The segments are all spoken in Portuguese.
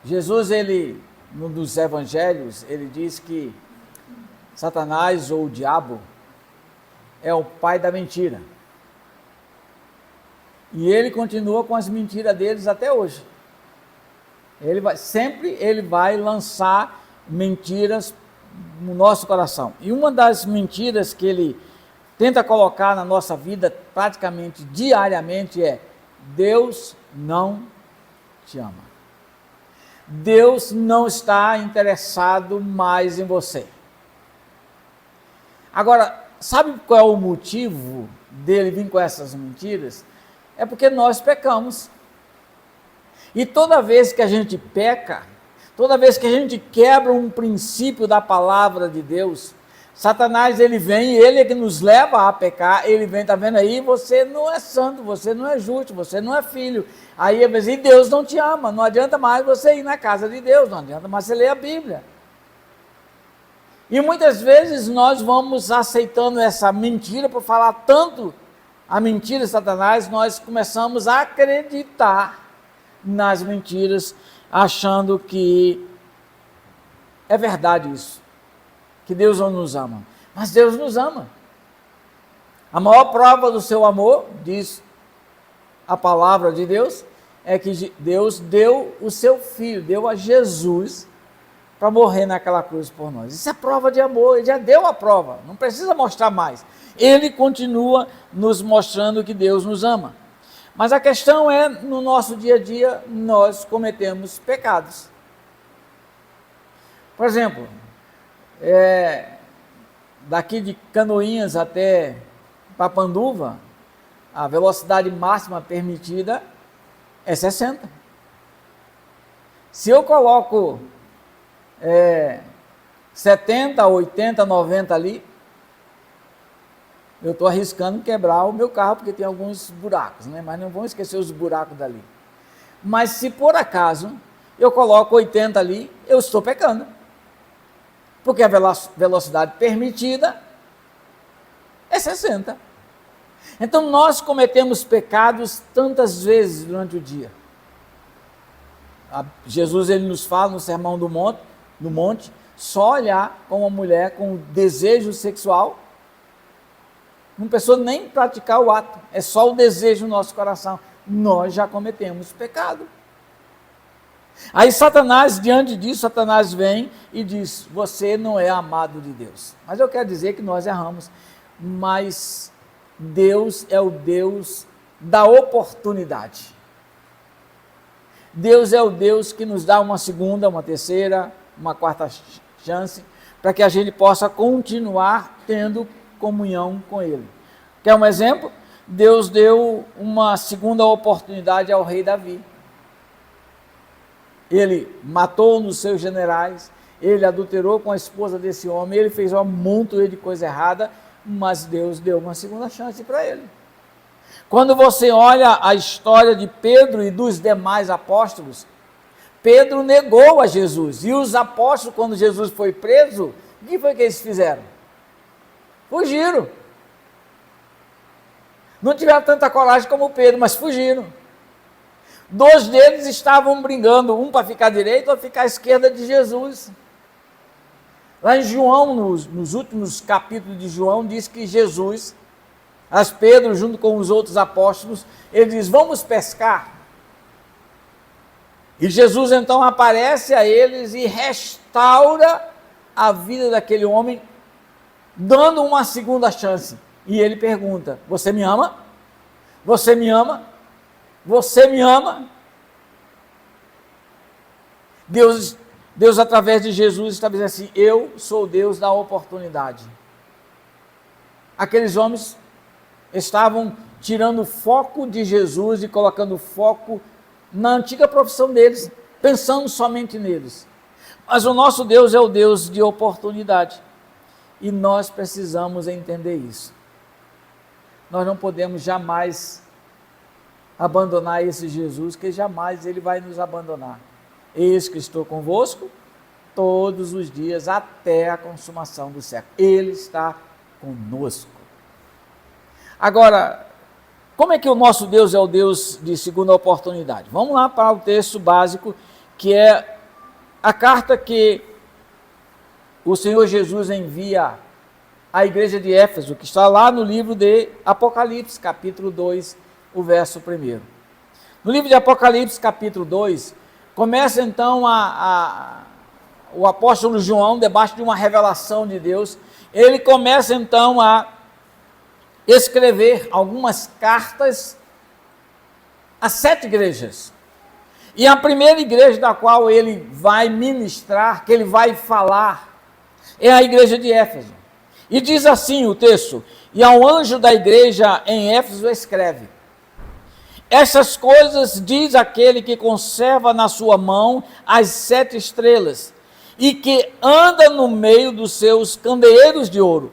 Jesus, num dos evangelhos, ele diz que Satanás ou o diabo é o pai da mentira. E ele continua com as mentiras deles até hoje. Sempre ele vai lançar mentiras no nosso coração. E uma das mentiras que ele tenta colocar na nossa vida praticamente diariamente é: Deus não te ama. Deus não está interessado mais em você. Agora, sabe qual é o motivo dele vir com essas mentiras? É porque nós pecamos. E toda vez que a gente peca, toda vez que a gente quebra um princípio da palavra de Deus, Satanás, ele vem, ele é que nos leva a pecar. Ele vem, tá vendo aí, você não é santo, você não é justo, você não é filho. Aí ele diz, e Deus não te ama, não adianta mais você ir na casa de Deus, não adianta mais você ler a Bíblia. E muitas vezes nós vamos aceitando essa mentira, por falar tanto a mentira de Satanás, nós começamos a acreditar nas mentiras, achando que é verdade isso, que Deus não nos ama. Mas Deus nos ama. A maior prova do seu amor, diz a palavra de Deus, é que Deus deu o seu Filho, deu a Jesus para morrer naquela cruz por nós. Isso é prova de amor, ele já deu a prova, não precisa mostrar mais. Ele continua nos mostrando que Deus nos ama. Mas a questão é, no nosso dia a dia, nós cometemos pecados. Por exemplo, daqui de Canoinhas até Papanduva, a velocidade máxima permitida é 60. Se eu coloco 70, 80, 90 ali, eu estou arriscando quebrar o meu carro, porque tem alguns buracos, né? Mas não vamos esquecer os buracos dali. Mas se por acaso eu coloco 80 ali, eu estou pecando. Porque a velocidade permitida é 60. Então nós cometemos pecados tantas vezes durante o dia. Jesus, ele nos fala no Sermão do Monte, só olhar com uma mulher com desejo sexual, não precisa nem praticar o ato, é só o desejo no nosso coração, nós já cometemos pecado. Aí Satanás, diante disso, Satanás vem e diz, você não é amado de Deus. Mas eu quero dizer que nós erramos, mas Deus é o Deus da oportunidade. Deus é o Deus que nos dá uma segunda, uma terceira, uma quarta chance, para que a gente possa continuar tendo comunhão com Ele. Quer um exemplo? Deus deu uma segunda oportunidade ao rei Davi. Ele matou nos seus generais, ele adulterou com a esposa desse homem, ele fez um monte de coisa errada, mas Deus deu uma segunda chance para ele. Quando você olha a história de Pedro e dos demais apóstolos, Pedro negou a Jesus, e os apóstolos, quando Jesus foi preso, o que foi que eles fizeram? Fugiram. Não tiveram tanta coragem como Pedro, mas fugiram. 2 deles estavam brigando, um para ficar à direita, outro para ficar à esquerda de Jesus. Lá em João, nos últimos capítulos de João, diz que Jesus, Pedro, junto com os outros apóstolos, ele diz, vamos pescar. E Jesus então aparece a eles e restaura a vida daquele homem, dando uma segunda chance. E ele pergunta, você me ama? Você me ama? Você me ama? Deus através de Jesus está dizendo assim, eu sou o Deus da oportunidade. Aqueles homens estavam tirando o foco de Jesus e colocando foco na antiga profissão deles, pensando somente neles. Mas o nosso Deus é o Deus de oportunidade. E nós precisamos entender isso. Nós não podemos jamais abandonar esse Jesus, que jamais ele vai nos abandonar. Eis que estou convosco todos os dias até a consumação do século. Ele está conosco. Agora, como é que o nosso Deus é o Deus de segunda oportunidade? Vamos lá para o texto básico, que é a carta que o Senhor Jesus envia à igreja de Éfeso, que está lá no livro de Apocalipse, capítulo 2, o verso 1. No livro de Apocalipse, capítulo 2, começa então o apóstolo João, debaixo de uma revelação de Deus, ele começa então a escrever algumas cartas a 7 igrejas. E a primeira igreja da qual ele vai ministrar, que ele vai falar, é a igreja de Éfeso. E diz assim o texto: e ao anjo da igreja em Éfeso escreve: essas coisas diz aquele que conserva na sua mão as 7 estrelas, e que anda no meio dos seus candeeiros de ouro.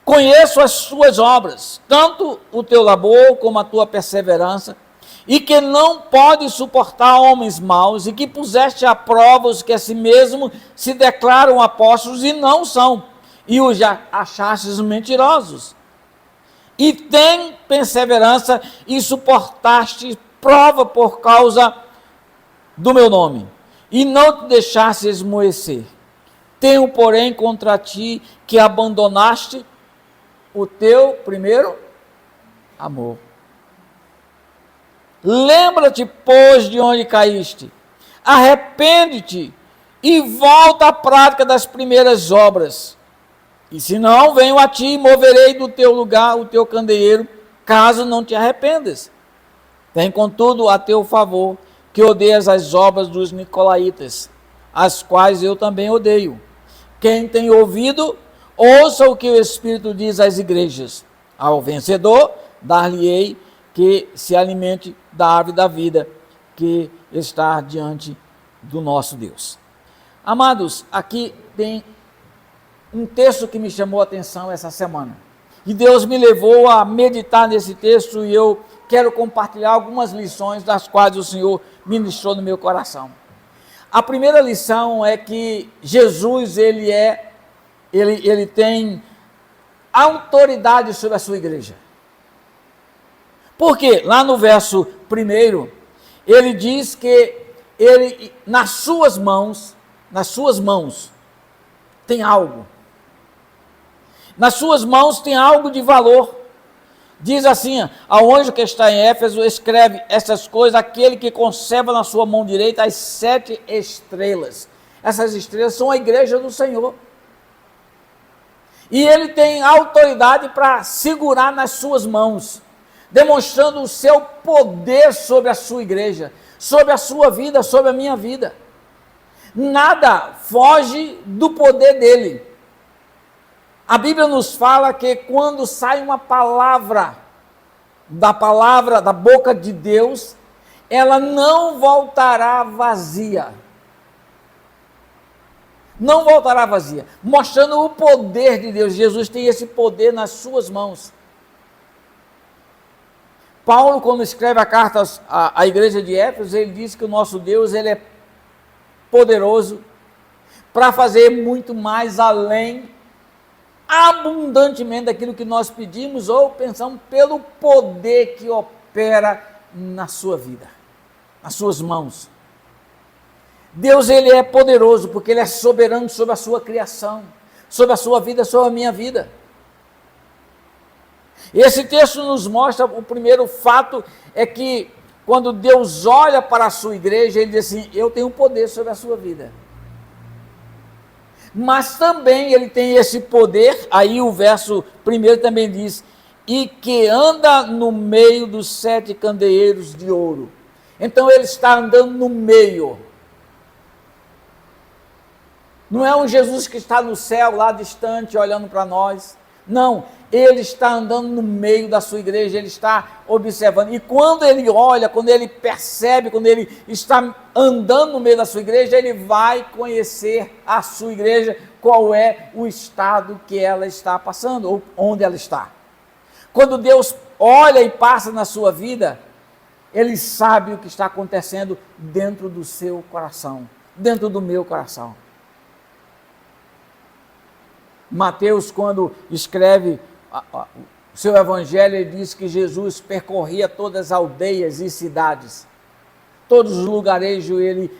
Conheço as suas obras, tanto o teu labor como a tua perseverança, e que não pode suportar homens maus, e que puseste à prova os que a si mesmo se declaram apóstolos e não são, e os já achastes mentirosos. E tem perseverança e suportaste prova por causa do meu nome, e não te deixaste esmoecer. Tenho, porém, contra ti que abandonaste o teu primeiro amor. Lembra-te, pois, de onde caíste, arrepende-te e volta à prática das primeiras obras. E se não, venho a ti e moverei do teu lugar o teu candeeiro, caso não te arrependas. Tem, contudo, a teu favor que odeias as obras dos nicolaítas, as quais eu também odeio. Quem tem ouvido, ouça o que o Espírito diz às igrejas. Ao vencedor, dar-lhe-ei que se alimente da árvore da vida que está diante do nosso Deus. Amados, aqui tem um texto que me chamou a atenção essa semana. E Deus me levou a meditar nesse texto e eu quero compartilhar algumas lições das quais o Senhor ministrou no meu coração. A primeira lição é que Jesus, ele tem autoridade sobre a sua igreja. Por quê? Lá no verso 1, ele diz que ele, nas suas mãos, tem algo. Nas suas mãos tem algo de valor. Diz assim: ao anjo que está em Éfeso, escreve essas coisas, aquele que conserva na sua mão direita as 7 estrelas. Essas estrelas são a igreja do Senhor. E ele tem autoridade para segurar nas suas mãos, demonstrando o seu poder sobre a sua igreja, sobre a sua vida, sobre a minha vida. Nada foge do poder dele. A Bíblia nos fala que quando sai uma palavra da boca de Deus, ela não voltará vazia. Não voltará vazia, mostrando o poder de Deus. Jesus tem esse poder nas suas mãos. Paulo, quando escreve a carta à igreja de Éfeso, ele diz que o nosso Deus, ele é poderoso para fazer muito mais além, abundantemente daquilo que nós pedimos ou pensamos, pelo poder que opera na sua vida, nas suas mãos. Deus, ele é poderoso porque ele é soberano sobre a sua criação, sobre a sua vida, sobre a minha vida. Esse texto nos mostra, o primeiro fato é que quando Deus olha para a sua igreja, ele diz assim: eu tenho poder sobre a sua vida. Mas também ele tem esse poder, aí o verso 1 também diz, e que anda no meio dos 7 candeeiros de ouro. Então ele está andando no meio. Não é um Jesus que está no céu, lá distante, olhando para nós. Não, ele está andando no meio da sua igreja, ele está observando. E quando ele olha, quando ele percebe, quando ele está andando no meio da sua igreja, ele vai conhecer a sua igreja, qual é o estado que ela está passando, ou onde ela está. Quando Deus olha e passa na sua vida, ele sabe o que está acontecendo dentro do seu coração, dentro do meu coração. Mateus, quando escreve o seu evangelho, ele diz que Jesus percorria todas as aldeias e cidades, todos os lugarejos ele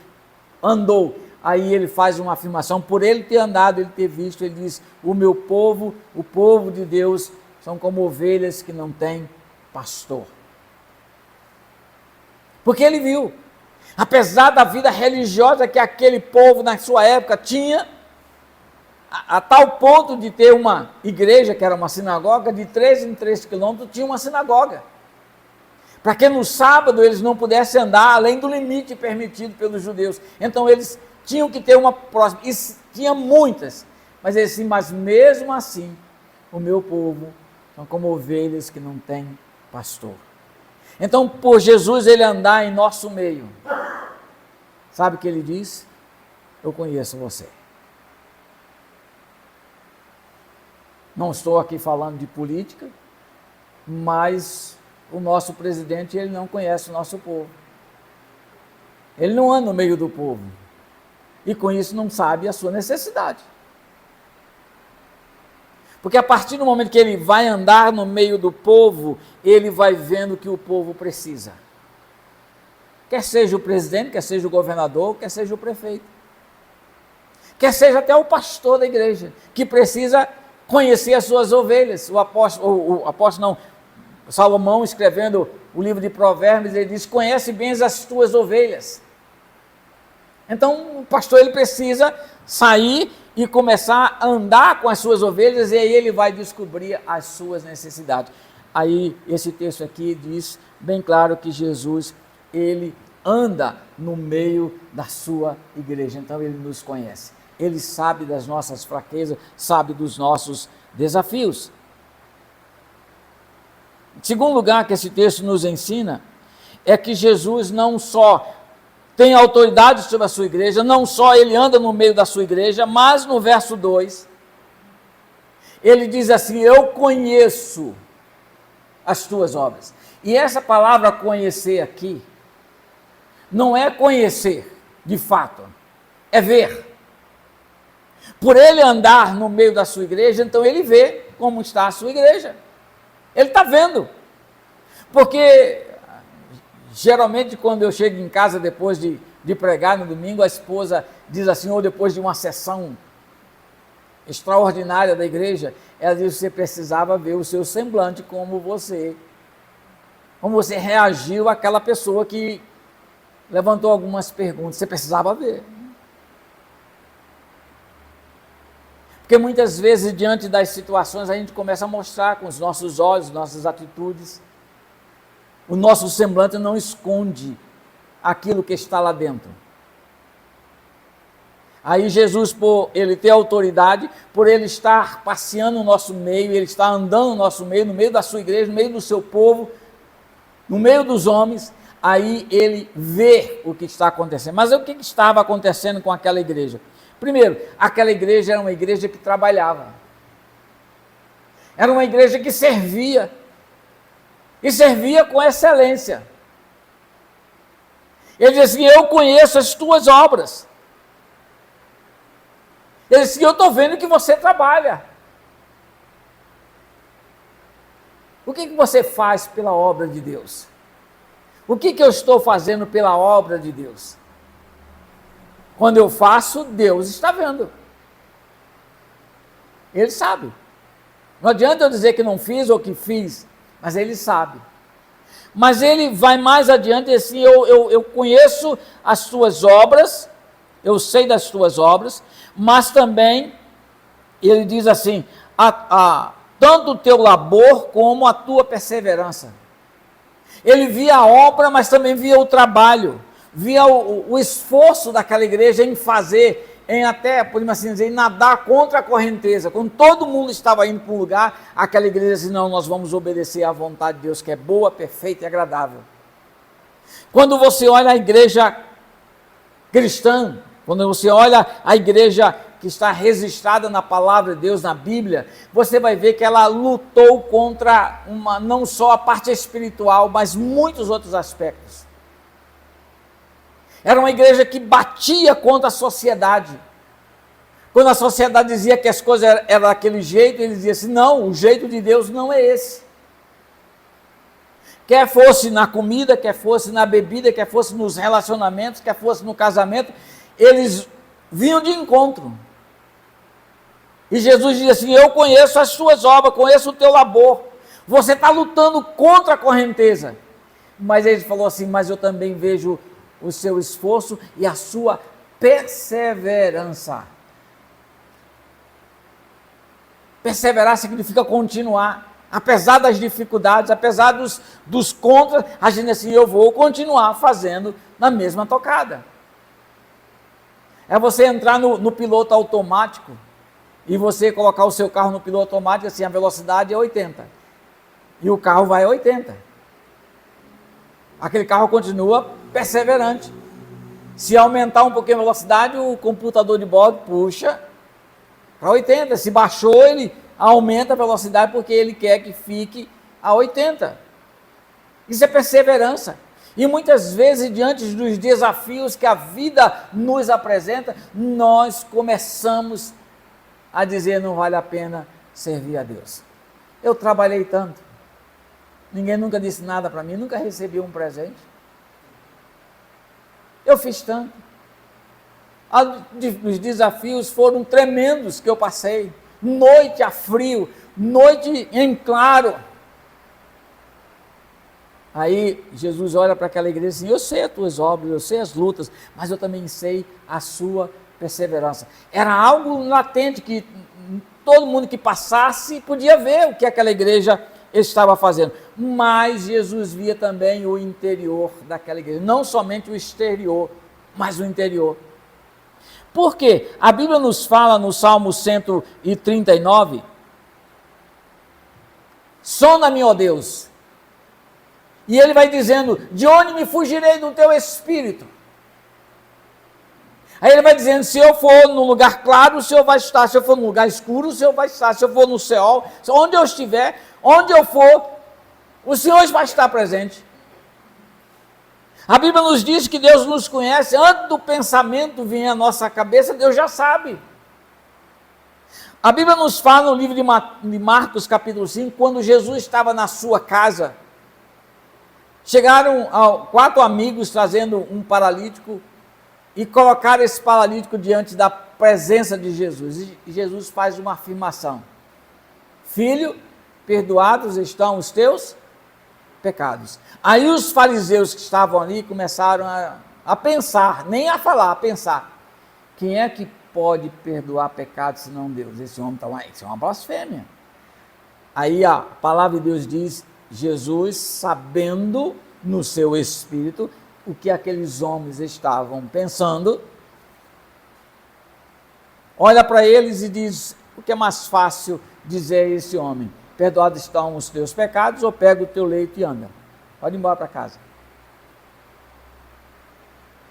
andou. aí ele faz uma afirmação, por ele ter andado, ele ter visto, ele diz, o meu povo, o povo de Deus, são como ovelhas que não têm pastor. Porque ele viu, apesar da vida religiosa que aquele povo na sua época tinha, a tal ponto de ter uma igreja, que era uma sinagoga, de 3 em 3 quilômetros tinha uma sinagoga. Para que no sábado eles não pudessem andar além do limite permitido pelos judeus. Então eles tinham que ter uma próxima, e tinha muitas, mas ele disse, mas mesmo assim, o meu povo são como ovelhas que não têm pastor. Então, por Jesus ele andar em nosso meio, sabe o que ele diz? Eu conheço você. Não estou aqui falando de política, mas o nosso presidente, ele não conhece o nosso povo. Ele não anda no meio do povo. E com isso não sabe a sua necessidade. Porque a partir do momento que ele vai andar no meio do povo, ele vai vendo o que o povo precisa. Quer seja o presidente, quer seja o governador, quer seja o prefeito. Quer seja até o pastor da igreja, que precisa conhecer as suas ovelhas. Salomão, escrevendo o livro de Provérbios, ele diz, conhece bem as tuas ovelhas. Então, o pastor ele precisa sair e começar a andar com as suas ovelhas, e aí ele vai descobrir as suas necessidades. Aí, esse texto aqui diz bem claro que Jesus, ele anda no meio da sua igreja, então ele nos conhece. Ele sabe das nossas fraquezas, sabe dos nossos desafios. Em segundo lugar que esse texto nos ensina, é que Jesus não só tem autoridade sobre a sua igreja, não só ele anda no meio da sua igreja, mas no verso 2, ele diz assim, eu conheço as tuas obras. E essa palavra conhecer aqui, não é conhecer de fato, é ver. Por ele andar no meio da sua igreja, então ele vê como está a sua igreja. Ele está vendo. Porque, geralmente, quando eu chego em casa depois de pregar no domingo, a esposa diz assim, ou depois de uma sessão extraordinária da igreja, ela diz, você precisava ver o seu semblante, como você reagiu àquela pessoa que levantou algumas perguntas, você precisava ver. Porque muitas vezes, diante das situações, a gente começa a mostrar com os nossos olhos, nossas atitudes. O nosso semblante não esconde aquilo que está lá dentro. Aí Jesus, por ele ter autoridade, por ele estar passeando no nosso meio, ele está andando no nosso meio, no meio da sua igreja, no meio do seu povo, no meio dos homens, aí ele vê o que está acontecendo. Mas o que estava acontecendo com aquela igreja? Primeiro, aquela igreja era uma igreja que trabalhava. Era uma igreja que servia. E servia com excelência. Ele diz assim, eu conheço as tuas obras. Ele diz assim, eu estou vendo que você trabalha. O que você faz pela obra de Deus? O que eu estou fazendo pela obra de Deus? Quando eu faço, Deus está vendo. Ele sabe. Não adianta eu dizer que não fiz ou que fiz, mas ele sabe. Mas ele vai mais adiante e assim, eu conheço as tuas obras, eu sei das tuas obras, mas também, ele diz assim, tanto o teu labor como a tua perseverança. Ele via a obra, mas também via o trabalho, via o esforço daquela igreja em fazer, em até, podemos assim dizer, em nadar contra a correnteza. Quando todo mundo estava indo para um lugar, aquela igreja disse, não, nós vamos obedecer à vontade de Deus, que é boa, perfeita e agradável. Quando você olha a igreja cristã, quando você olha a igreja que está registrada na palavra de Deus, na Bíblia, você vai ver que ela lutou contra não só a parte espiritual, mas muitos outros aspectos. Era uma igreja que batia contra a sociedade. Quando a sociedade dizia que as coisas eram daquele jeito, ele dizia assim, não, o jeito de Deus não é esse. Quer fosse na comida, quer fosse na bebida, quer fosse nos relacionamentos, quer fosse no casamento, eles vinham de encontro. E Jesus diz assim: eu conheço as suas obras, conheço o teu labor. Você está lutando contra a correnteza. Mas ele falou assim: mas eu também vejo o seu esforço e a sua perseverança. Perseverar significa continuar. Apesar das dificuldades, apesar dos contras, a gente assim, eu vou continuar fazendo na mesma tocada. É você entrar no piloto automático e você colocar o seu carro no piloto automático, assim, a velocidade é 80. E o carro vai a 80. Aquele carro continua perseverante. Se aumentar um pouquinho a velocidade, o computador de bordo puxa para 80. Se baixou, ele aumenta a velocidade porque ele quer que fique a 80. Isso é perseverança. E muitas vezes, diante dos desafios que a vida nos apresenta, nós começamos a dizer: não vale a pena servir a Deus. Eu trabalhei tanto, ninguém nunca disse nada para mim, nunca recebi um presente. Eu fiz tanto. Os desafios foram tremendos que eu passei, noite a frio, noite em claro. Aí Jesus olha para aquela igreja assim: eu sei as tuas obras, eu sei as lutas, mas eu também sei a sua perseverança. Era algo latente que todo mundo que passasse podia ver o que aquela igreja estava fazendo. Mas Jesus via também o interior daquela igreja, não somente o exterior, mas o interior. Por quê? A Bíblia nos fala no Salmo 139, sonda-me, ó Deus. E ele vai dizendo: de onde me fugirei do teu espírito? Aí ele vai dizendo: se eu for no lugar claro, o Senhor vai estar. Se eu for no lugar escuro, o Senhor vai estar. Se eu for no céu, onde eu estiver, onde eu for, o Senhor vai estar presente. A Bíblia nos diz que Deus nos conhece. Antes do pensamento vir à nossa cabeça, Deus já sabe. A Bíblia nos fala no livro de Marcos, capítulo 5, quando Jesus estava na sua casa, chegaram 4 amigos trazendo um paralítico e colocaram esse paralítico diante da presença de Jesus. E Jesus faz uma afirmação: filho, perdoados estão os teus pecados. Aí os fariseus que estavam ali começaram a pensar, nem a falar, a pensar: quem é que pode perdoar pecados senão Deus? Esse homem está isso é uma blasfêmia. Aí a palavra de Deus diz: Jesus, sabendo no seu espírito o que aqueles homens estavam pensando, olha para eles e diz: o que é mais fácil dizer a esse homem? Perdoados estão os teus pecados, ou pega o teu leito e anda. Pode ir embora para casa.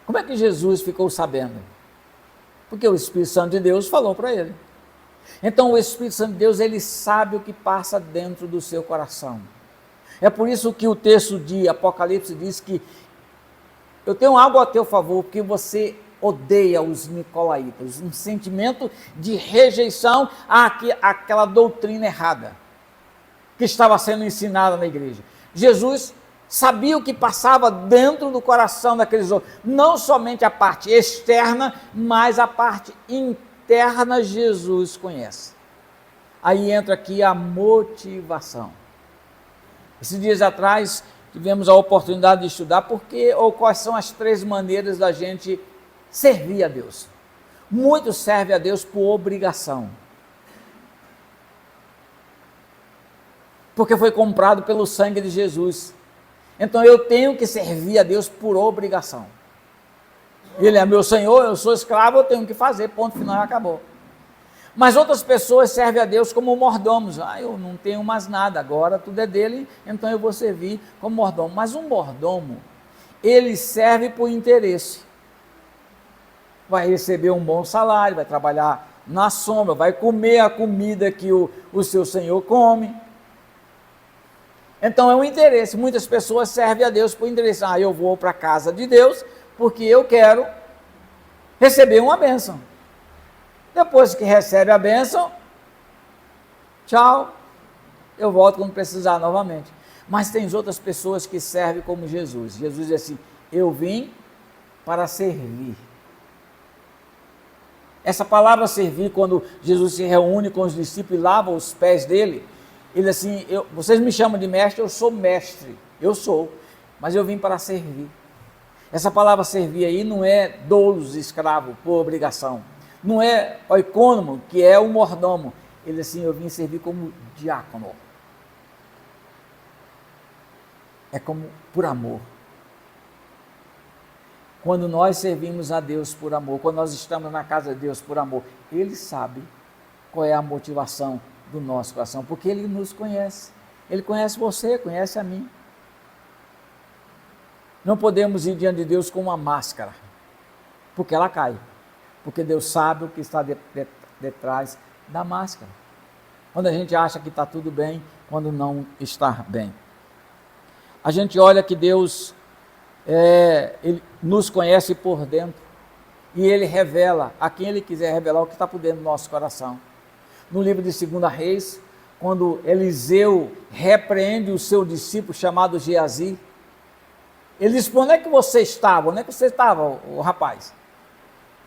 Como é que Jesus ficou sabendo? Porque o Espírito Santo de Deus falou para ele. Então o Espírito Santo de Deus, ele sabe o que passa dentro do seu coração. É por isso que o texto de Apocalipse diz que eu tenho algo a teu favor, porque você odeia os nicolaítas, um sentimento de rejeição àquela doutrina errada que estava sendo ensinada na igreja. Jesus sabia o que passava dentro do coração daqueles homens, não somente a parte externa, mas a parte interna. Jesus conhece. Aí entra aqui a motivação. Esses dias atrás tivemos a oportunidade de estudar quais são as 3 maneiras da gente servir a Deus. Muitos servem a Deus por obrigação, porque foi comprado pelo sangue de Jesus. Então eu tenho que servir a Deus por obrigação. Ele é meu Senhor, eu sou escravo, eu tenho que fazer, ponto final, acabou. Mas outras pessoas servem a Deus como mordomos. Eu não tenho mais nada, agora tudo é dele, então eu vou servir como mordomo. Mas um mordomo, ele serve por interesse. Vai receber um bom salário, vai trabalhar na sombra, vai comer a comida que o seu Senhor come. Então é um interesse. Muitas pessoas servem a Deus por interesse. Eu vou para a casa de Deus porque eu quero receber uma bênção. Depois que recebe a bênção, tchau, eu volto quando precisar novamente. Mas tem outras pessoas que servem como Jesus. Jesus diz assim: eu vim para servir. Essa palavra servir, quando Jesus se reúne com os discípulos e lava os pés dele, ele assim, vocês me chamam de mestre, eu sou mestre, eu sou, mas eu vim para servir. Essa palavra servir aí não é doulos, escravo, por obrigação. Não é oicônomo, que é o mordomo. Ele assim, eu vim servir como diácono. É como por amor. Quando nós servimos a Deus por amor, quando nós estamos na casa de Deus por amor, Ele sabe qual é a motivação do nosso coração, porque Ele nos conhece. Ele conhece você, conhece a mim. Não podemos ir diante de Deus com uma máscara, porque ela cai. Porque Deus sabe o que está detrás da máscara. Quando a gente acha que está tudo bem, quando não está bem. A gente olha que Deus, Ele nos conhece por dentro. E Ele revela a quem Ele quiser revelar o que está por dentro do nosso coração. No livro de 2 Reis, quando Eliseu repreende o seu discípulo chamado Geazi, ele diz, onde é que você estava? Onde é que você estava, o rapaz?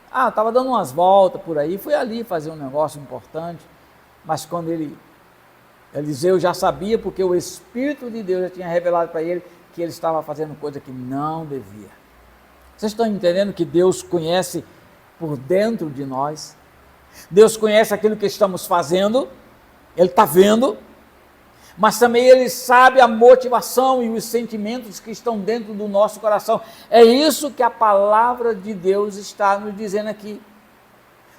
Estava dando umas voltas por aí, fui ali fazer um negócio importante, mas quando Eliseu já sabia, porque o Espírito de Deus já tinha revelado para ele, que ele estava fazendo coisa que não devia. Vocês estão entendendo que Deus conhece por dentro de nós? Deus conhece aquilo que estamos fazendo, Ele está vendo, mas também Ele sabe a motivação e os sentimentos que estão dentro do nosso coração. É isso que a palavra de Deus está nos dizendo aqui.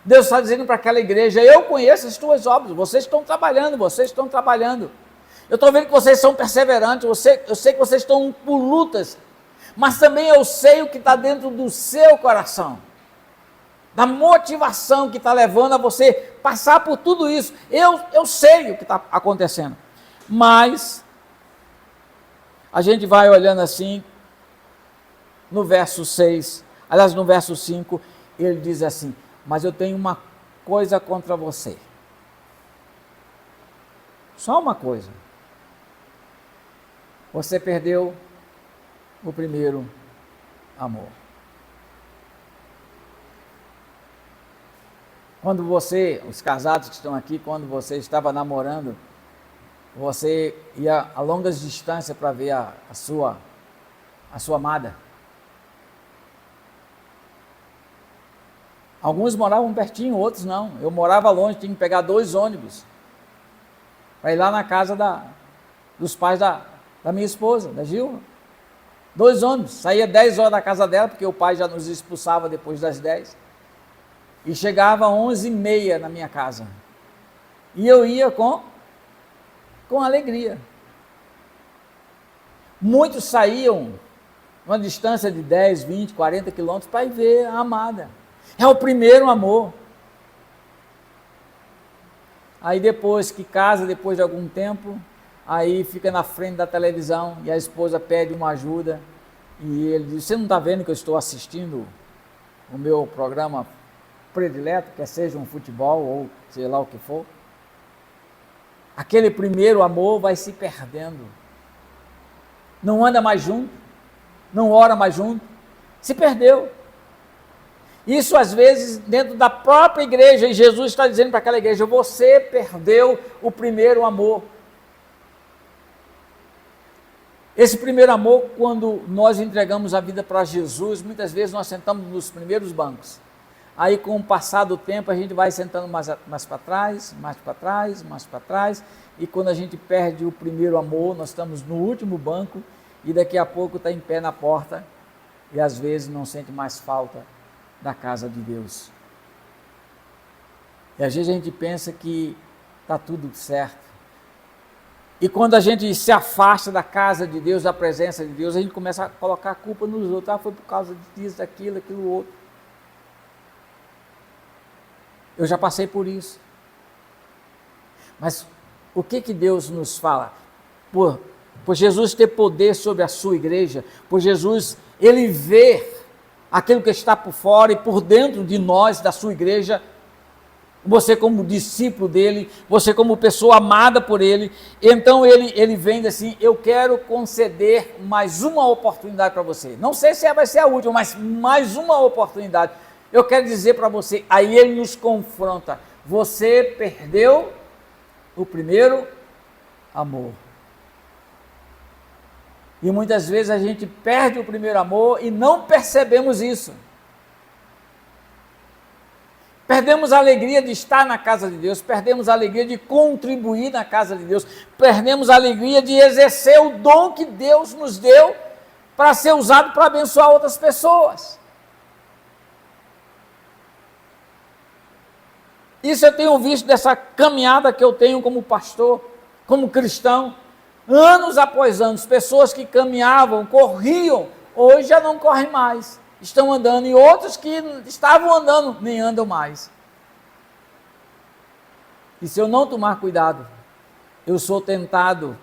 Deus está dizendo para aquela igreja, eu conheço as tuas obras, vocês estão trabalhando. Eu estou vendo que vocês são perseverantes, eu sei que vocês estão por lutas, mas também eu sei o que está dentro do seu coração, da motivação que está levando a você passar por tudo isso. Eu sei o que está acontecendo. Mas a gente vai olhando assim, no verso 6, aliás, no verso 5, ele diz assim, mas eu tenho uma coisa contra você. Só uma coisa. Você perdeu o primeiro amor. Quando você, os casados que estão aqui, quando você estava namorando, você ia a longas distâncias para ver a sua amada. Alguns moravam pertinho, outros não. Eu morava longe, tinha que pegar 2 ônibus para ir lá na casa dos pais da minha esposa, da Gilma. 2 ônibus, saía 10 horas da casa dela, porque o pai já nos expulsava depois das 10. E chegava às 11h30 na minha casa. E eu ia com alegria. Muitos saíam uma distância de 10, 20, 40 quilômetros para ir ver a amada. É o primeiro amor. Aí depois que casa, depois de algum tempo, aí fica na frente da televisão e a esposa pede uma ajuda e ele diz, você não está vendo que eu estou assistindo o meu programa predileto, quer seja um futebol ou sei lá o que for? Aquele primeiro amor vai se perdendo. Não anda mais junto, não ora mais junto, se perdeu. Isso às vezes dentro da própria igreja, e Jesus está dizendo para aquela igreja, você perdeu o primeiro amor. Esse primeiro amor, quando nós entregamos a vida para Jesus, muitas vezes nós sentamos nos primeiros bancos. Aí com o passar do tempo a gente vai sentando mais para trás, mais para trás, mais para trás, e quando a gente perde o primeiro amor, nós estamos no último banco, e daqui a pouco está em pé na porta, e às vezes não sente mais falta da casa de Deus. E às vezes a gente pensa que está tudo certo. E quando a gente se afasta da casa de Deus, da presença de Deus, a gente começa a colocar a culpa nos outros. Foi por causa disso, daquilo, aquilo outro. Eu já passei por isso. Mas o que Deus nos fala? Por Jesus ter poder sobre a sua igreja, por Jesus, Ele vê aquilo que está por fora e por dentro de nós, da sua igreja, você como discípulo dele, você como pessoa amada por ele, então ele vem assim, eu quero conceder mais uma oportunidade para você, não sei se vai ser a última, mas mais uma oportunidade, Eu quero dizer para você, aí ele nos confronta, você perdeu o primeiro amor. E muitas vezes a gente perde o primeiro amor e não percebemos isso. Perdemos a alegria de estar na casa de Deus, perdemos a alegria de contribuir na casa de Deus, perdemos a alegria de exercer o dom que Deus nos deu para ser usado para abençoar outras pessoas. Isso eu tenho visto dessa caminhada que eu tenho como pastor, como cristão, anos após anos, pessoas que caminhavam, corriam, hoje já não correm mais, estão andando, e outros que estavam andando, nem andam mais. E se eu não tomar cuidado, eu sou tentado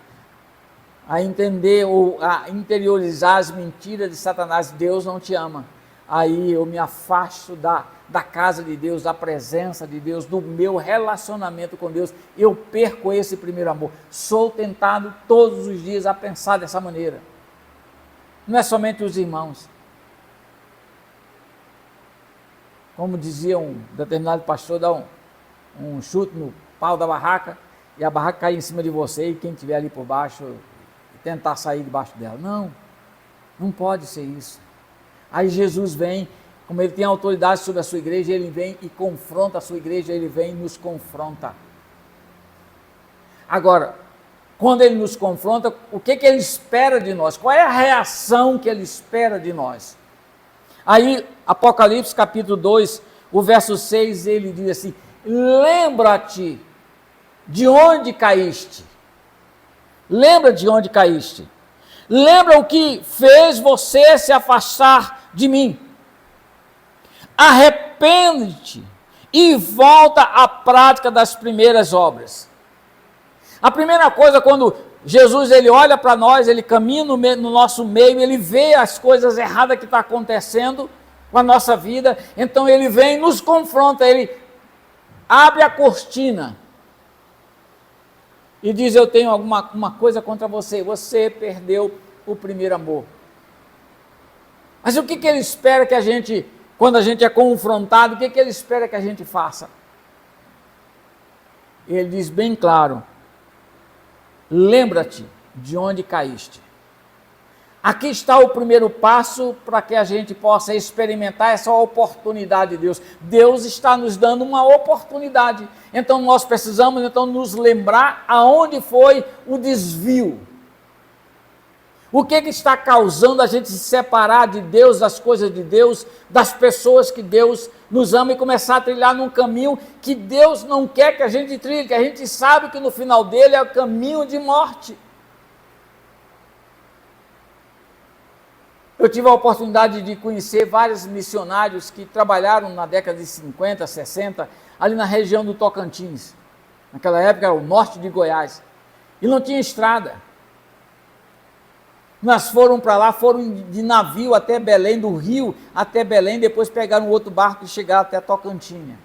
a entender ou a interiorizar as mentiras de Satanás. Deus não te ama. Aí eu me afasto da casa de Deus, da presença de Deus, do meu relacionamento com Deus, eu perco esse primeiro amor. Sou tentado todos os dias a pensar dessa maneira. Não é somente os irmãos. Como dizia um determinado pastor, dá um chute no pau da barraca, e a barraca cai em cima de você, e quem estiver ali por baixo, tentar sair debaixo dela. Não, não pode ser isso. Aí Jesus vem, como ele tem autoridade sobre a sua igreja, ele vem e confronta a sua igreja, ele vem e nos confronta. Agora, quando ele nos confronta, o que ele espera de nós? Qual é a reação que ele espera de nós? Aí, Apocalipse capítulo 2, o verso 6, ele diz assim: lembra-te de onde caíste. Lembra de onde caíste. Lembra o que fez você se afastar de mim. Arrepende-te e volta à prática das primeiras obras. A primeira coisa, quando Jesus ele olha para nós, ele caminha no nosso meio, ele vê as coisas erradas que estão acontecendo com a nossa vida, então ele vem e nos confronta, ele abre a cortina e diz: eu tenho uma coisa contra você, você perdeu o primeiro amor. Mas o que ele espera que a gente, quando a gente é confrontado, o que ele espera que a gente faça? Ele diz bem claro: lembra-te de onde caíste. Aqui está o primeiro passo para que a gente possa experimentar essa oportunidade de Deus. Deus está nos dando uma oportunidade. Então nós precisamos nos lembrar aonde foi o desvio. O que está causando a gente se separar de Deus, das coisas de Deus, das pessoas que Deus nos ama, e começar a trilhar num caminho que Deus não quer que a gente trilhe, que a gente sabe que no final dele é o caminho de morte. Eu tive a oportunidade de conhecer vários missionários que trabalharam na década de 50, 60, ali na região do Tocantins. Naquela época era o norte de Goiás. E não tinha estrada. Nós foram para lá, foram de navio até Belém, do Rio até Belém, depois pegaram outro barco e chegaram até Tocantinha.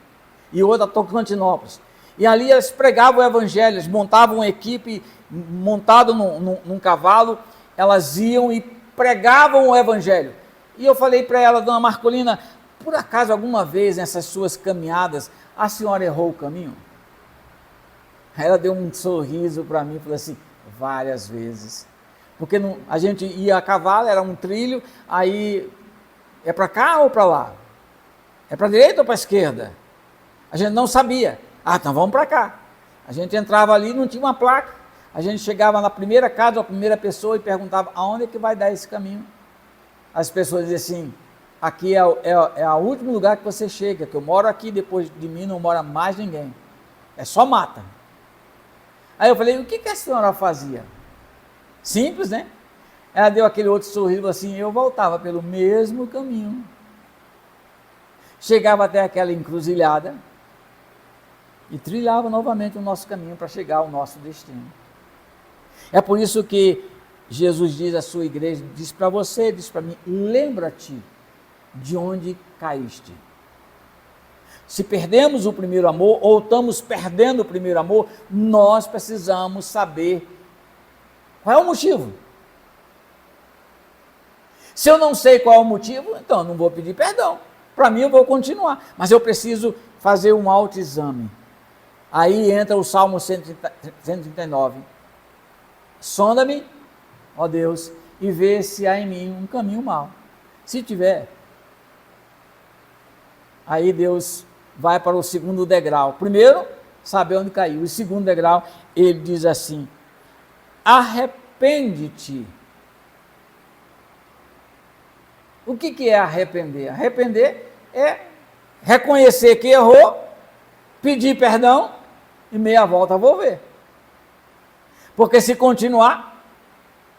E outro a Tocantinópolis. E ali eles pregavam o evangelho, eles montavam uma equipe, montado num cavalo, elas iam e pregavam o evangelho. E eu falei para ela: dona Marcolina, por acaso alguma vez nessas suas caminhadas a senhora errou o caminho? Aí ela deu um sorriso para mim e falou assim: várias vezes. Porque a gente ia a cavalo, era um trilho, aí é para cá ou para lá? É para a direita ou para a esquerda? A gente não sabia. Ah, então vamos para cá. A gente entrava ali, não tinha uma placa. A gente chegava na primeira casa, a primeira pessoa, e perguntava: aonde é que vai dar esse caminho? As pessoas diziam assim: aqui é o último lugar que você chega, que eu moro aqui, depois de mim não mora mais ninguém. É só mata. Aí eu falei: o que a senhora fazia? Simples, né? Ela deu aquele outro sorriso assim: eu voltava pelo mesmo caminho. Chegava até aquela encruzilhada e trilhava novamente o nosso caminho para chegar ao nosso destino. É por isso que Jesus diz à sua igreja, diz para você, diz para mim: lembra-te de onde caíste. Se perdemos o primeiro amor, ou estamos perdendo o primeiro amor, nós precisamos saber qual é o motivo. Se eu não sei qual é o motivo, então eu não vou pedir perdão. para mim eu vou continuar, mas eu preciso fazer um autoexame. Aí entra o Salmo 139. Sonda-me, ó Deus, e vê se há em mim um caminho mau. Se tiver, aí Deus vai para o segundo degrau. Primeiro, saber onde caiu. O segundo degrau, ele diz assim: arrepende-te. O que é arrepender? Arrepender é reconhecer que errou, pedir perdão e meia volta vou ver. Porque se continuar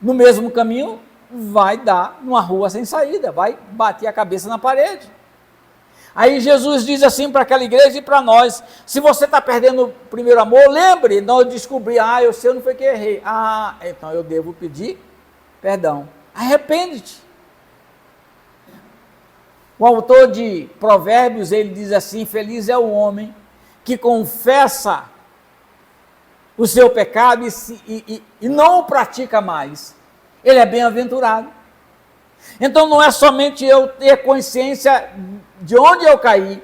no mesmo caminho, vai dar numa rua sem saída, vai bater a cabeça na parede. Aí Jesus diz assim para aquela igreja e para nós: se você está perdendo o primeiro amor, lembre, não descobri, eu sei, não foi que errei. Então eu devo pedir perdão. Arrepende-te. O autor de Provérbios, ele diz assim: feliz é o homem que confessa o seu pecado e não o pratica mais. Ele é bem-aventurado. Então não é somente eu ter consciência de onde eu caí,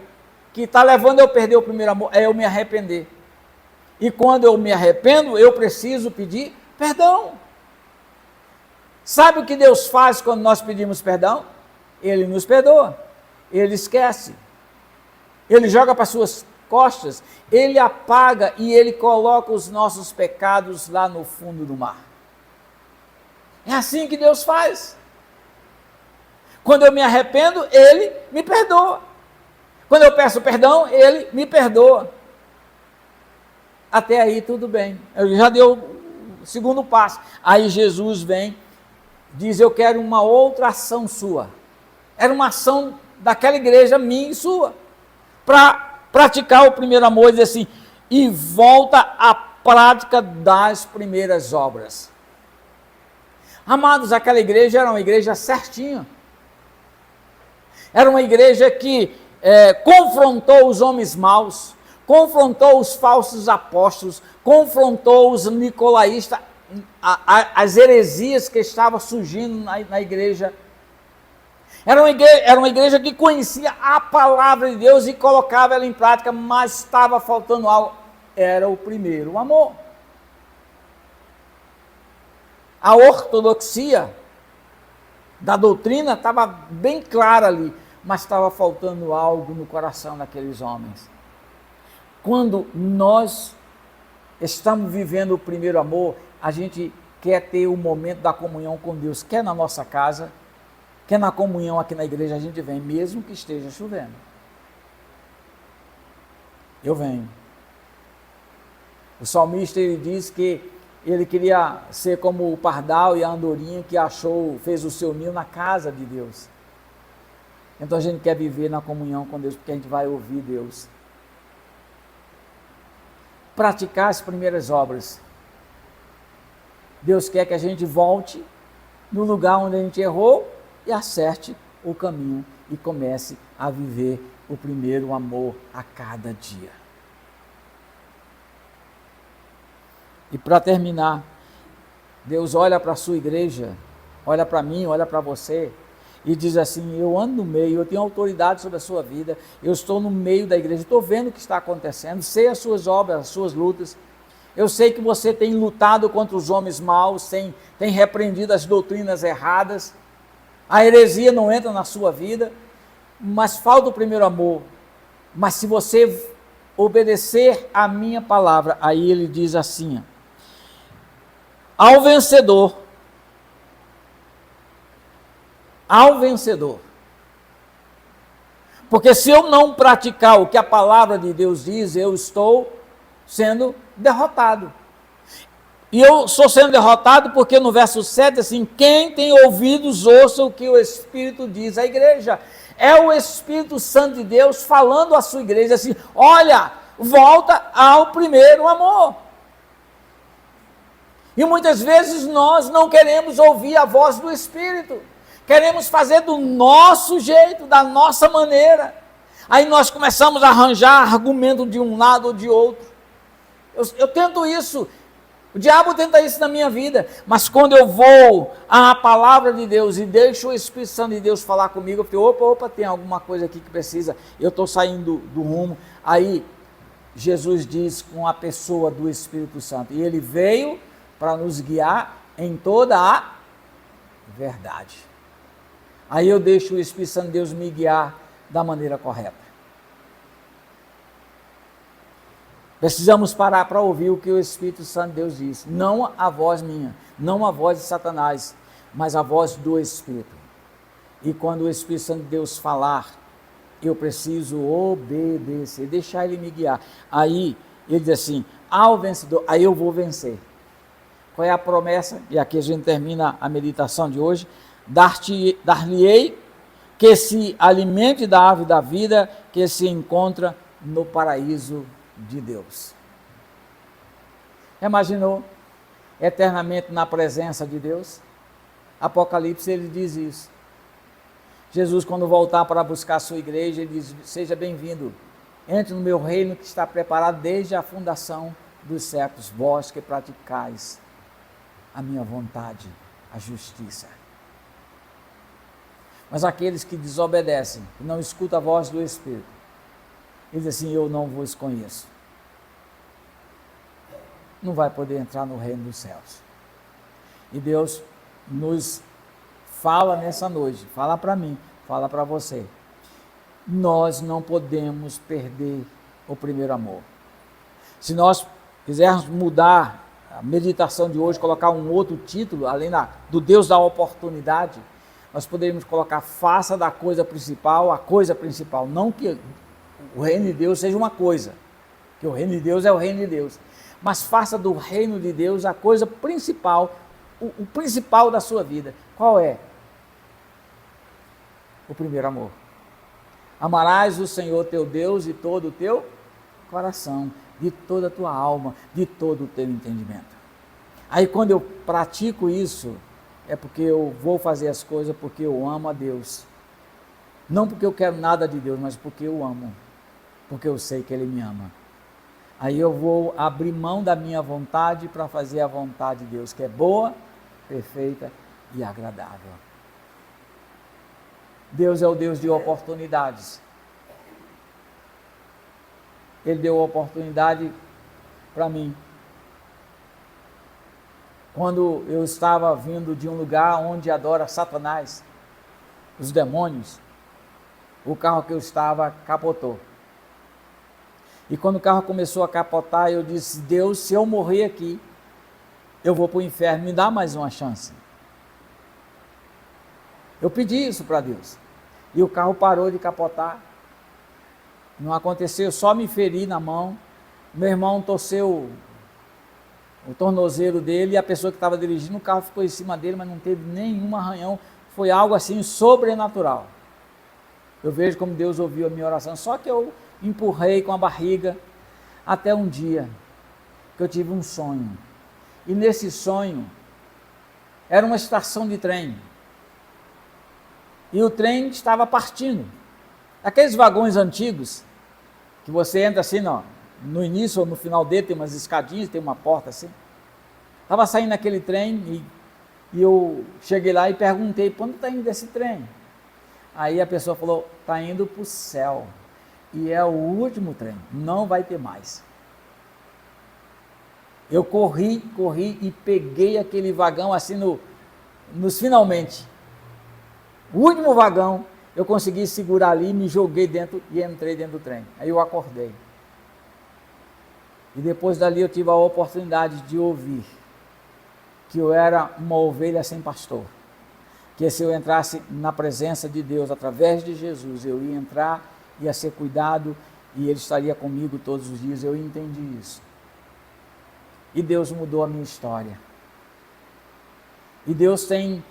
que está levando eu a perder o primeiro amor, é eu me arrepender. E quando eu me arrependo, eu preciso pedir perdão. Sabe o que Deus faz quando nós pedimos perdão? Ele nos perdoa, ele esquece, ele joga para suas costas, ele apaga e ele coloca os nossos pecados lá no fundo do mar. É assim que Deus faz. Quando eu me arrependo, ele me perdoa. Quando eu peço perdão, ele me perdoa. Até aí tudo bem. Eu já deu o segundo passo. Aí Jesus vem, diz: eu quero uma outra ação sua. Era uma ação daquela igreja minha e sua, para praticar o primeiro amor, diz assim: e volta à prática das primeiras obras. Amados, aquela igreja era uma igreja certinha. Era uma igreja que confrontou os homens maus, confrontou os falsos apóstolos, confrontou os nicolaístas, as heresias que estavam surgindo na igreja. Era uma igreja que conhecia a palavra de Deus e colocava ela em prática, mas estava faltando algo. Era o primeiro amor. A ortodoxia da doutrina estava bem clara ali, mas estava faltando algo no coração daqueles homens. Quando nós estamos vivendo o primeiro amor, a gente quer ter o momento da comunhão com Deus, quer na nossa casa, quer na comunhão aqui na igreja, a gente vem, mesmo que esteja chovendo. Eu venho. O salmista, ele diz que ele queria ser como o pardal e a andorinha que fez o seu ninho na casa de Deus. Então a gente quer viver na comunhão com Deus, porque a gente vai ouvir Deus. Praticar as primeiras obras. Deus quer que a gente volte no lugar onde a gente errou e acerte o caminho e comece a viver o primeiro amor a cada dia. E para terminar, Deus olha para a sua igreja, olha para mim, olha para você e diz assim: eu ando no meio, eu tenho autoridade sobre a sua vida, eu estou no meio da igreja, estou vendo o que está acontecendo, sei as suas obras, as suas lutas, eu sei que você tem lutado contra os homens maus, tem repreendido as doutrinas erradas, a heresia não entra na sua vida, mas falta o primeiro amor. Mas se você obedecer a minha palavra, aí ele diz assim: ao vencedor, porque se eu não praticar o que a palavra de Deus diz, eu estou sendo derrotado. E eu estou sendo derrotado porque no verso 7, assim: quem tem ouvidos, ouça o que o Espírito diz à igreja. É o Espírito Santo de Deus falando à sua igreja assim: olha, volta ao primeiro amor. E muitas vezes nós não queremos ouvir a voz do Espírito, queremos fazer do nosso jeito, da nossa maneira. Aí nós começamos a arranjar argumento de um lado ou de outro. Eu tento isso. O diabo tenta isso na minha vida, mas quando eu vou à palavra de Deus e deixo o Espírito Santo de Deus falar comigo, eu falo, opa, tem alguma coisa aqui que precisa, eu estou saindo do rumo. Aí Jesus diz com a pessoa do Espírito Santo, e ele veio para nos guiar em toda a verdade. Aí eu deixo o Espírito Santo de Deus me guiar da maneira correta. Precisamos parar para ouvir o que o Espírito Santo de Deus diz. Não a voz minha, não a voz de Satanás, mas a voz do Espírito. E quando o Espírito Santo de Deus falar, eu preciso obedecer, deixar ele me guiar. Aí ele diz assim, ao vencedor, aí eu vou vencer. Qual é a promessa? E aqui a gente termina a meditação de hoje. Dar-lhe-ei que se alimente da árvore da vida que se encontra no paraíso de Deus. Imaginou eternamente na presença de Deus? Apocalipse ele diz isso. Jesus, quando voltar para buscar a sua igreja, ele diz, seja bem-vindo, entre no meu reino que está preparado desde a fundação dos séculos, vós que praticais a minha vontade, a justiça. Mas aqueles que desobedecem, que não escutam a voz do Espírito, ele diz assim, eu não vos conheço. Não vai poder entrar no reino dos céus. E Deus nos fala nessa noite, fala para mim, fala para você. Nós não podemos perder o primeiro amor. Se nós quisermos mudar a meditação de hoje, colocar um outro título, além do Deus da oportunidade, nós poderíamos colocar, faça da coisa principal a coisa principal. Não que o reino de Deus seja uma coisa, que o reino de Deus é o reino de Deus, mas faça do reino de Deus a coisa principal, o principal da sua vida. Qual é? O primeiro amor. Amarás o Senhor teu Deus de todo o teu coração, de toda a tua alma, de todo o teu entendimento. Aí quando eu pratico isso, é porque eu vou fazer as coisas porque eu amo a Deus. Não porque eu quero nada de Deus, mas porque eu amo. Porque eu sei que Ele me ama. Aí eu vou abrir mão da minha vontade para fazer a vontade de Deus, que é boa, perfeita e agradável. Deus é o Deus de oportunidades. Ele deu oportunidade para mim. Quando eu estava vindo de um lugar onde adora Satanás, os demônios, o carro que eu estava capotou. E quando o carro começou a capotar, eu disse, Deus, se eu morrer aqui, eu vou para o inferno, me dá mais uma chance. Eu pedi isso para Deus. E o carro parou de capotar. Não aconteceu, só me feri na mão. Meu irmão torceu o tornozelo dele e a pessoa que estava dirigindo o carro ficou em cima dele, mas não teve nenhum arranhão. Foi algo assim sobrenatural. Eu vejo como Deus ouviu a minha oração. Só que eu empurrei com a barriga até um dia que eu tive um sonho. E nesse sonho era uma estação de trem. E o trem estava partindo. Aqueles vagões antigos, que você entra assim, ó, no início ou no final dele, tem umas escadinhas, tem uma porta assim. Estava saindo aquele trem e eu cheguei lá e perguntei, quando está indo esse trem? Aí a pessoa falou, está indo para o céu. E é o último trem, não vai ter mais. Eu corri e peguei aquele vagão assim nos finalmente. O último vagão, eu consegui segurar ali, me joguei dentro e entrei dentro do trem. Aí eu acordei. E depois dali eu tive a oportunidade de ouvir que eu era uma ovelha sem pastor. Que se eu entrasse na presença de Deus, através de Jesus, eu ia entrar, ia ser cuidado e Ele estaria comigo todos os dias. Eu entendi isso. E Deus mudou a minha história. E Deus tem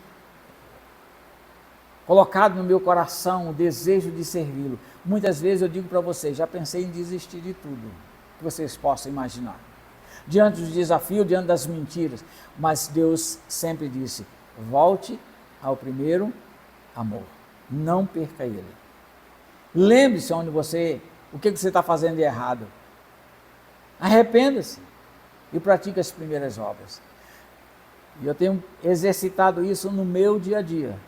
colocado no meu coração o desejo de servi-lo. Muitas vezes eu digo para vocês, já pensei em desistir de tudo que vocês possam imaginar. Diante dos desafios, diante das mentiras. Mas Deus sempre disse, volte ao primeiro amor. Não perca ele. Lembre-se o que você está fazendo de errado. Arrependa-se. e pratique as primeiras obras. E eu tenho exercitado isso no meu dia a dia,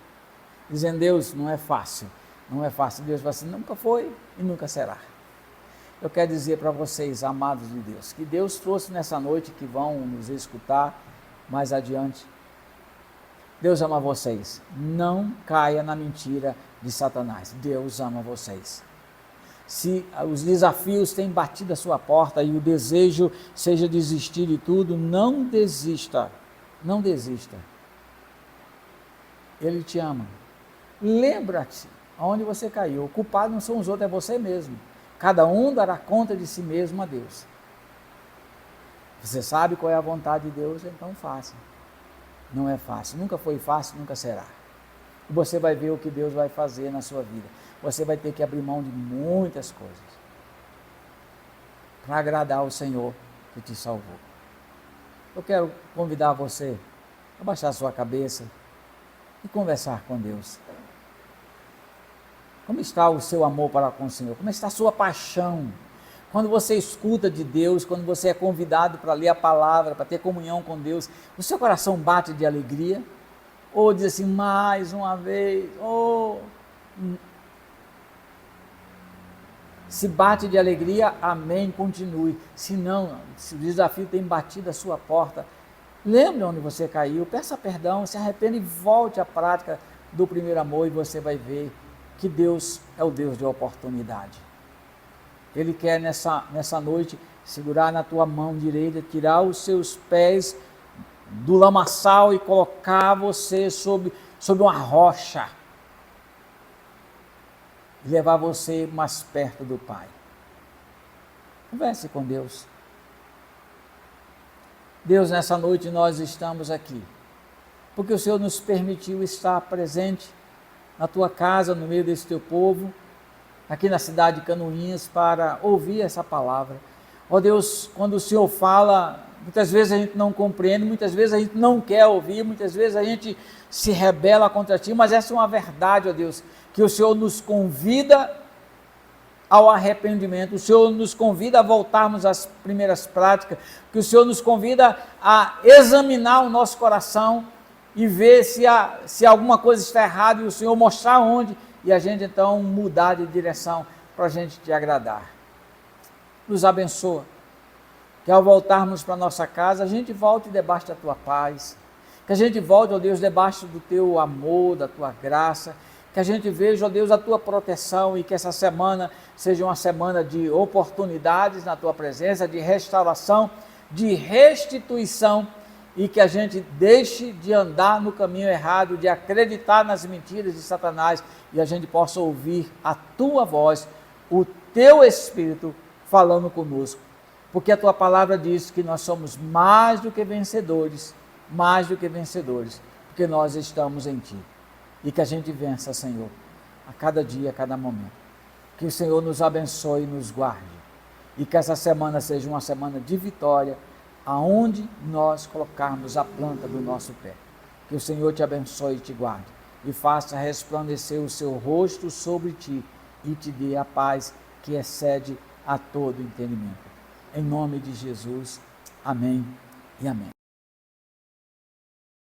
dizendo: Deus, não é fácil, não é fácil. Deus fala assim: nunca foi e nunca será. Eu quero dizer para vocês, amados de Deus, que Deus trouxe nessa noite, que vão nos escutar mais adiante. Deus ama vocês. Não caia na mentira de Satanás. Deus ama vocês. Se os desafios têm batido a sua porta e o desejo seja desistir de tudo, não desista. Não desista. Ele te ama. Lembra-te aonde você caiu. O culpado não são os outros, é você mesmo. Cada um dará conta de si mesmo a Deus. Você sabe qual é a vontade de Deus, então faça. Não é fácil, nunca foi fácil, nunca será. E você vai ver o que Deus vai fazer na sua vida. Você vai ter que abrir mão de muitas coisas para agradar o Senhor que te salvou. Eu quero convidar você a baixar a sua cabeça e conversar com Deus. Como está o seu amor para com o Senhor? Como está a sua paixão? Quando você escuta de Deus, quando você é convidado para ler a palavra, para ter comunhão com Deus, o seu coração bate de alegria? Ou diz assim, mais uma vez, se bate de alegria, amém, continue. Se não, se o desafio tem batido a sua porta, lembre onde você caiu, peça perdão, se arrependa e volte à prática do primeiro amor, e você vai ver que Deus é o Deus de oportunidade. Ele quer nessa noite segurar na tua mão direita, tirar os seus pés do lamaçal e colocar você sobre uma rocha e levar você mais perto do Pai. Converse com Deus. Deus, nessa noite nós estamos aqui porque o Senhor nos permitiu estar presente na tua casa, no meio desse teu povo, aqui na cidade de Canoinhas, para ouvir essa palavra. Ó Deus, quando o Senhor fala, muitas vezes a gente não compreende, muitas vezes a gente não quer ouvir, muitas vezes a gente se rebela contra ti, mas essa é uma verdade, ó Deus, que o Senhor nos convida ao arrependimento, o Senhor nos convida a voltarmos às primeiras práticas, que o Senhor nos convida a examinar o nosso coração e ver se alguma coisa está errada, e o Senhor mostrar onde, e a gente então mudar de direção para a gente te agradar. Nos abençoa, que ao voltarmos para a nossa casa, a gente volte debaixo da tua paz, que a gente volte, ó Deus, debaixo do teu amor, da tua graça, que a gente veja, ó Deus, a tua proteção, e que essa semana seja uma semana de oportunidades na tua presença, de restauração, de restituição, e que a gente deixe de andar no caminho errado, de acreditar nas mentiras de Satanás, e a gente possa ouvir a tua voz, o teu Espírito falando conosco, porque a tua palavra diz que nós somos mais do que vencedores, porque nós estamos em ti, e que a gente vença, Senhor, a cada dia, a cada momento. Que o Senhor nos abençoe e nos guarde, e que essa semana seja uma semana de vitória, aonde nós colocarmos a planta do nosso pé. Que o Senhor te abençoe e te guarde, e faça resplandecer o seu rosto sobre ti, e te dê a paz que excede a todo entendimento. Em nome de Jesus, amém e amém.